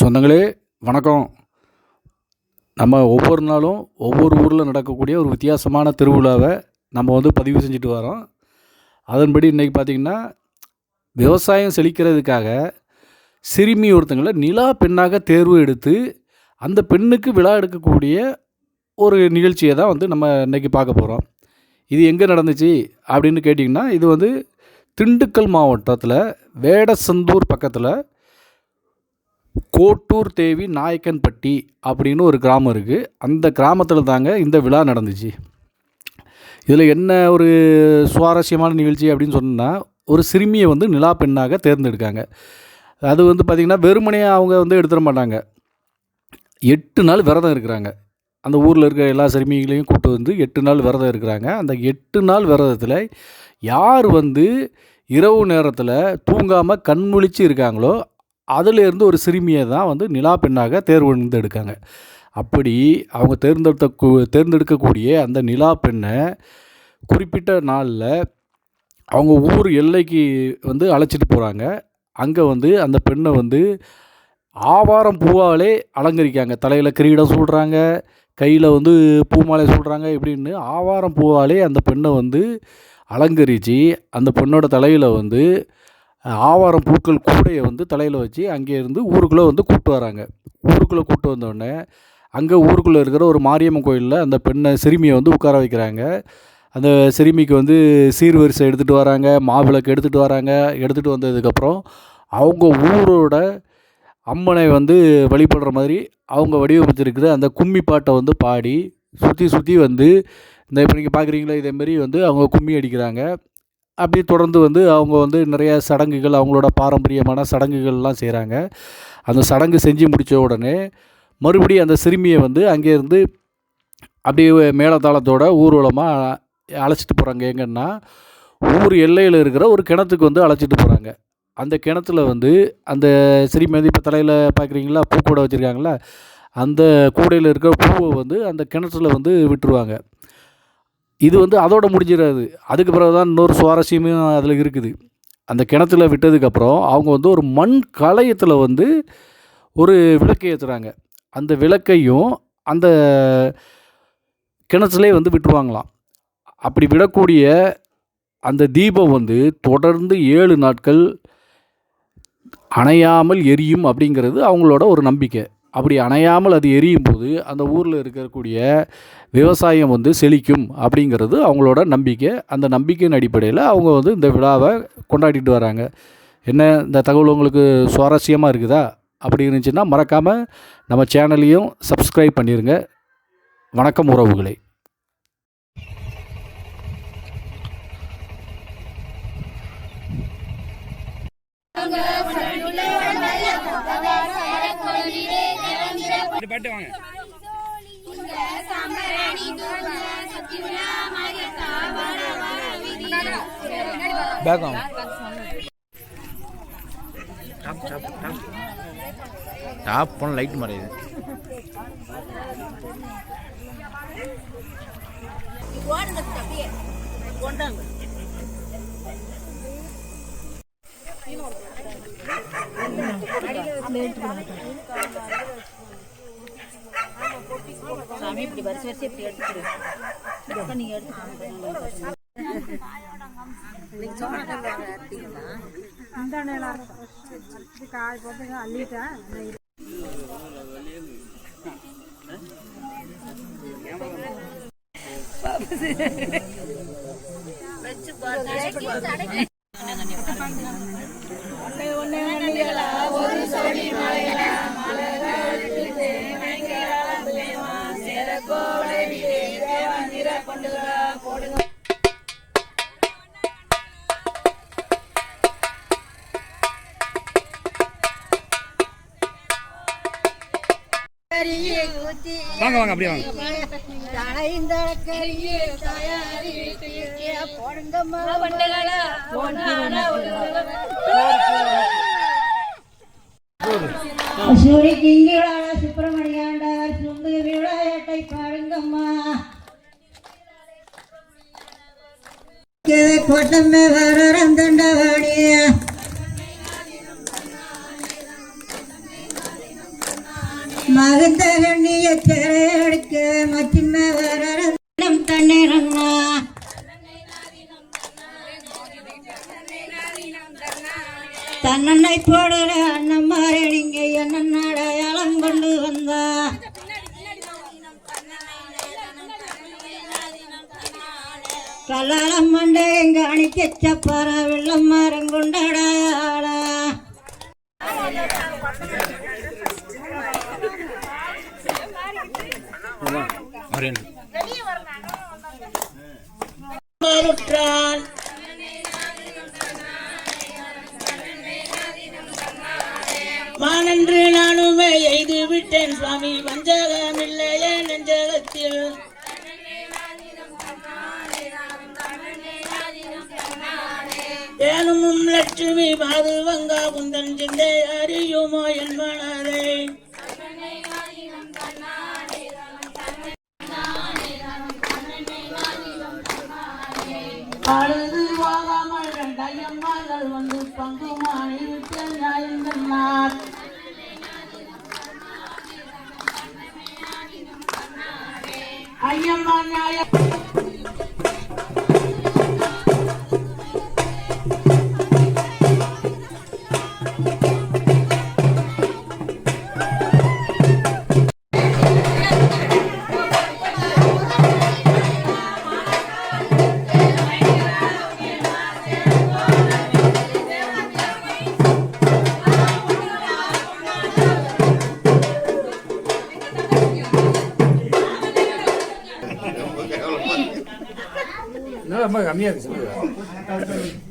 சொந்தங்களே வணக்கம். நம்ம ஒவ்வொரு நாளும் ஒவ்வொரு ஊரில் நடக்கக்கூடிய ஒரு வித்தியாசமான திருவிழாவை நம்ம பதிவு செஞ்சுட்டு வரோம். அதன்படி இன்றைக்கி பார்த்திங்கன்னா, விவசாயம் செழிக்கிறதுக்காக சிறுமி ஒருத்தங்களை நிலா பெண்ணாக தேர்வு எடுத்து அந்த பெண்ணுக்கு விழா எடுக்கக்கூடிய ஒரு நிகழ்ச்சியை தான் நம்ம இன்றைக்கி பார்க்க போகிறோம். இது எங்கே நடந்துச்சு அப்படின்னு கேட்டிங்கன்னா, இது திண்டுக்கல் மாவட்டத்தில் வேடசந்தூர் பக்கத்தில் கோட்டூர் தேவி நாயக்கன்பட்டி அப்படின்னு ஒரு கிராமம் இருக்குது. அந்த கிராமத்தில் தாங்க இந்த விழா நடந்துச்சு. இதில் என்ன ஒரு சுவாரஸ்யமான நிகழ்ச்சி அப்படின்னு சொன்னால், ஒரு சிறுமியை நிலா பெண்ணாக தேர்ந்தெடுக்காங்க. அது பார்த்திங்கன்னா வெறுமனையாக அவங்க எடுத்துட மாட்டாங்க. 8 நாள் விரதம் இருக்கிறாங்க. அந்த ஊரில் இருக்கிற எல்லா சிறுமிகளையும் கூப்பிட்டு 8 நாள் விரதம் இருக்கிறாங்க. அந்த 8 நாள் விரதத்தில் யார் இரவு நேரத்தில் தூங்காமல் கண்முழிச்சு இருக்காங்களோ அதிலேருந்து ஒரு சிறுமியை தான் நிலா பெண்ணாக தேர்ந்தெடுக்காங்க. அப்படி அவங்க தேர்ந்தெடுக்கக்கூடிய அந்த நிலா பெண்ணை குறிப்பிட்ட நாளில் அவங்க ஊர் எல்லைக்கு அழைச்சிட்டு போகிறாங்க. அங்கே அந்த பெண்ணை ஆவாரம் பூவாலே அலங்கரிக்காங்க. தலையில் கிரீடம் சூடுறாங்க, கையில் பூமாலை சூடுறாங்க. இப்படின்னு ஆவாரம் பூவாலே அந்த பெண்ணை அலங்கரித்து அந்த பெண்ணோட தலையில் ஆவாரம் பூக்கள் கூடையை தலையில் வச்சு அங்கேருந்து ஊருக்குள்ளே கூப்பிட்டு வராங்க. ஊருக்குள்ளே கூப்பிட்டு வந்தோடனே அங்கே ஊருக்குள்ளே இருக்கிற ஒரு மாரியம்மன் கோயிலில் அந்த சிறுமியை உட்கார வைக்கிறாங்க. அந்த சிறுமிக்கு சீர்வரிசை எடுத்துகிட்டு வராங்க, மாவிளக்கு எடுத்துகிட்டு வராங்க. எடுத்துகிட்டு வந்ததுக்கப்புறம் அவங்க ஊரோட அம்மனை வழிபடுற மாதிரி அவங்க வடிவமைச்சிருக்கிற அந்த கும்மி பாட்டை பாடி சுற்றி சுற்றி இந்த இப்போ நீங்கள் பார்க்குறீங்களா, இதேமாரி அவங்க கும்மி அடிக்கிறாங்க. அப்படி தொடர்ந்து அவங்க நிறைய சடங்குகள், அவங்களோட பாரம்பரியமான சடங்குகள்லாம் செய்கிறாங்க. அந்த சடங்கு செஞ்சு முடித்த உடனே மறுபடியும் அந்த சிறுமியை அங்கேருந்து அப்படியே மேளதாளத்தோட ஊர்வலமாக அழைச்சிட்டு போகிறாங்க. எங்கன்னா ஊர் எல்லையில் இருக்கிற ஒரு கிணத்துக்கு அழைச்சிட்டு போகிறாங்க. அந்த கிணத்துல அந்த சிறுமி இப்போ தலையில் பார்க்குறீங்களா பூக்கூடை வச்சுருக்காங்களா, அந்த கூடையில் இருக்கிற பூவை அந்த கிணத்துல விட்டுருவாங்க. இது அதோட முடிஞ்சிடாது. அதுக்கு பிறகு தான் இன்னொரு சுவாரஸ்யமும் அதில் இருக்குது. அந்த கிணத்துல விட்டதுக்கப்புறம் அவங்க ஒரு மண் கலயத்தில் ஒரு விளக்கை ஏற்றுறாங்க. அந்த விளக்கையும் அந்த கிணத்துலேயே விட்டுருவாங்களாம். அப்படி விடக்கூடிய அந்த தீபம் தொடர்ந்து 7 நாட்கள் அணையாமல் எரியும் அப்படிங்கிறது அவங்களோட ஒரு நம்பிக்கை. அப்படி அணையாமல் அது எரியும் போது அந்த ஊரில் இருக்கக்கூடிய விவசாயம் செழிக்கும் அப்படிங்கிறது அவங்களோட நம்பிக்கை. அந்த நம்பிக்கையின் அடிப்படையில் அவங்க இந்த விழாவை கொண்டாடிட்டு வராங்க. என்ன இந்த தகவல் உங்களுக்கு சுவாரஸ்யமாக இருக்குதா? அப்படி இருந்துச்சுன்னா மறக்காமல் நம்ம சேனலையும் சப்ஸ்கிரைப் பண்ணிடுங்க. வணக்கம் உறவுகளே. பாட்டு வாங்க. பேகம் டாப் போன லைட் மறையுது. சாமி இப்படி வரிசை வரிசை இப்படி எடுத்துக்கிறேன். நீங்க எடுத்து காய் போட்டு அள்ளிட்டேன். வாங்க வாங்க அப்படியே வாங்க. சுப்பிரமணியாண்டவர் சுந்து விளையாட்டை பாருங்கம்மா. கோட்டமே வரம் தண்டவாடிய மகந்த கண்ணிய சிறையெடுக்க மச்சின்ன வரரம் தண்ணீரண்ணா தன்னண்ணை போடுற அண்ணம்மாரே நீங்க என்ன அடையாளம் கொண்டு வந்தா கல்லாலம் மண்டே எங்க அணிக்க சப்பார வெள்ளம் மரம் கொண்டாடாளா மானன்று நானுமே எய்து விட்டேன் சுவாமி வஞ்சகமில்லையே நெஞ்சகத்தில் ஏனும் லட்சுமி பாதுவங்கா குந்தன் சிந்தை அறியுமோ என்பனரை அழுது போகாமல் ரெண்டையம்மார்கள் வந்து பங்குமானி விட்டு நியாயந்தன்னார் ஐயம்மா நியாயம் ரொம்ப கம்மியாக இருக்கு சொல்லுங்க.